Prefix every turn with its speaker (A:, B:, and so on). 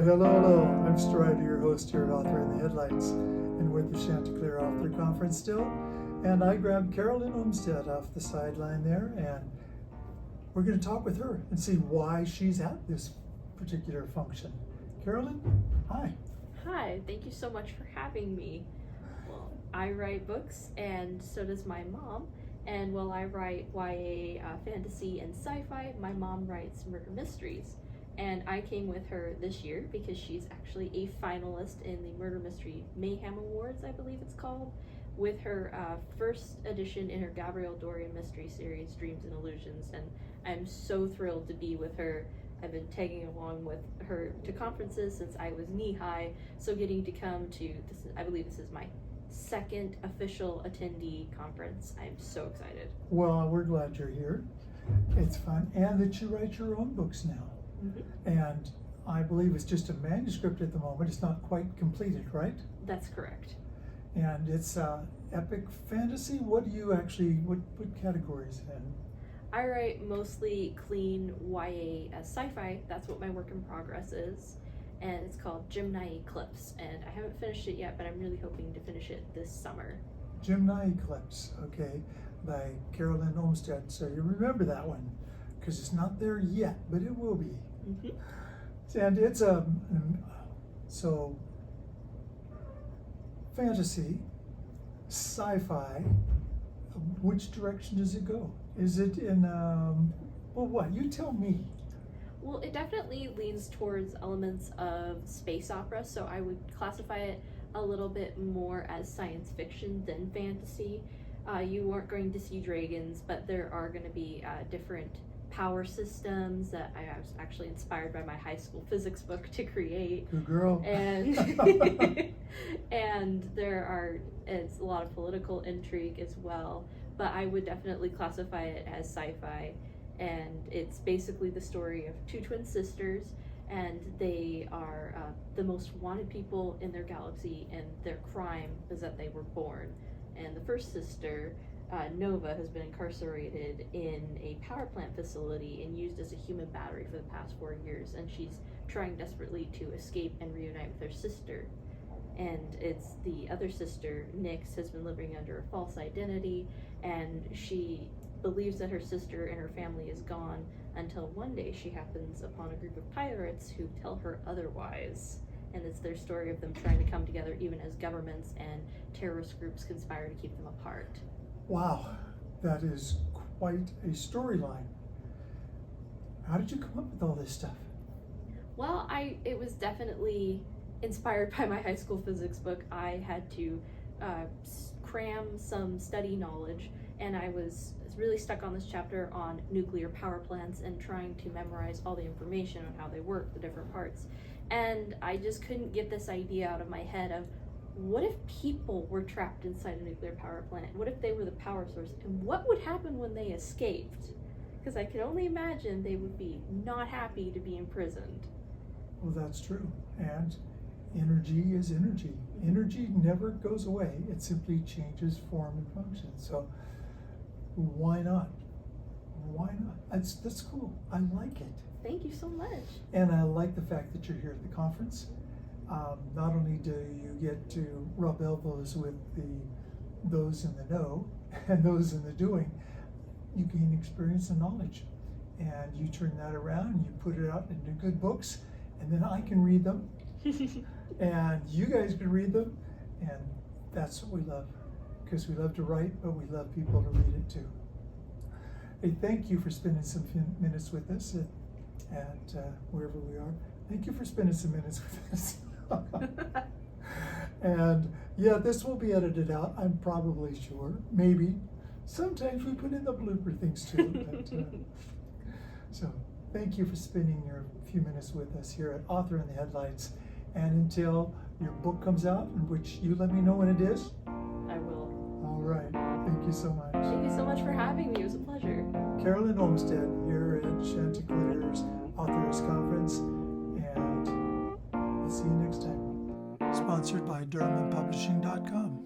A: Well, hello. I'm Strider, your host here at Author in the Headlights, and we're at the Chanticleer Author Conference still. And I grabbed Carolynn Olmstead off the sideline there, and we're going to talk with her and see why she's at this particular function. Carolynn, hi.
B: Hi, thank you so much for having me. Well, I write books, and so does my mom. And while I write YA fantasy and sci-fi, my mom writes murder mysteries. And I came with her this year because she's actually a finalist in the Murder Mystery Mayhem Awards, I believe it's called, with her first edition in her Gabrielle Dorian mystery series, Dreams and Illusions. And I'm so thrilled to be with her. I've been tagging along with her to conferences since I was knee-high, so getting to come to, I believe this is my second official attendee conference. I'm so excited.
A: Well, we're glad you're here. It's fun. And that you write your own books now.
B: Mm-hmm.
A: And I believe it's just a manuscript at the moment. It's not quite completed, right?
B: That's correct.
A: And it's epic fantasy. What do you actually, what categories in?
B: I write mostly clean YA sci-fi. That's what my work in progress is. And it's called Gemini Eclipse. And I haven't finished it yet, but I'm really hoping to finish it this summer.
A: Gemini Eclipse, okay, by Carolynn Olmstead. So you remember that one, because it's not there yet, but it will be.
B: Mm-hmm.
A: And it's so fantasy, sci-fi. Which direction does it go? Is it in well, what? You tell me.
B: Well, it definitely leans towards elements of space opera, so I would classify it a little bit more as science fiction than fantasy. You aren't going to see dragons, but there are going to be different power systems that I was actually inspired by my high school physics book to create.
A: Good girl.
B: And and it's a lot of political intrigue as well, but I would definitely classify it as sci-fi. And it's basically the story of two twin sisters, and they are the most wanted people in their galaxy, and their crime is that they were born. And the first sister, Nova, has been incarcerated in a power plant facility and used as a human battery for the past 4 years, and she's trying desperately to escape and reunite with her sister. And it's the other sister, Nyx, has been living under a false identity, and she believes that her sister and her family is gone until one day she happens upon a group of pirates who tell her otherwise. And it's their story of them trying to come together even as governments and terrorist groups conspire to keep them apart.
A: Wow, that is quite a storyline. How did you come up with all this stuff?
B: Well, it was definitely inspired by my high school physics book. I had to cram some study knowledge, and I was really stuck on this chapter on nuclear power plants and trying to memorize all the information on how they work, the different parts. And I just couldn't get this idea out of my head of, what if people were trapped inside a nuclear power plant? What if they were the power source? And what would happen when they escaped? Because I could only imagine they would be not happy to be imprisoned.
A: Well, that's true. And energy is energy. Energy never goes away. It simply changes form and function. So why not? Why not? That's cool. I like it.
B: Thank you so much.
A: And I like the fact that you're here at the conference. Not only do you get to rub elbows with those in the know and those in the doing, you gain experience and knowledge. And you turn that around and you put it out into good books, and then I can read them, and you guys can read them, and that's what we love. Because we love to write, but we love people to read it too. Hey, thank you for spending some minutes with us at wherever we are. Thank you for spending some minutes with us. And yeah, this will be edited out, I'm probably sure. Maybe. Sometimes we put in the blooper things too. But, so thank you for spending your few minutes with us here at Author in the Headlights. And until your book comes out, in which you let me know when it is.
B: I will.
A: All right. Thank you so much.
B: Thank you so much for having me. It was a pleasure.
A: Carolynn Olmstead here at Chanticleer's Authors Conference. And we'll see you next time. Sponsored by DurhamandPublishing.com.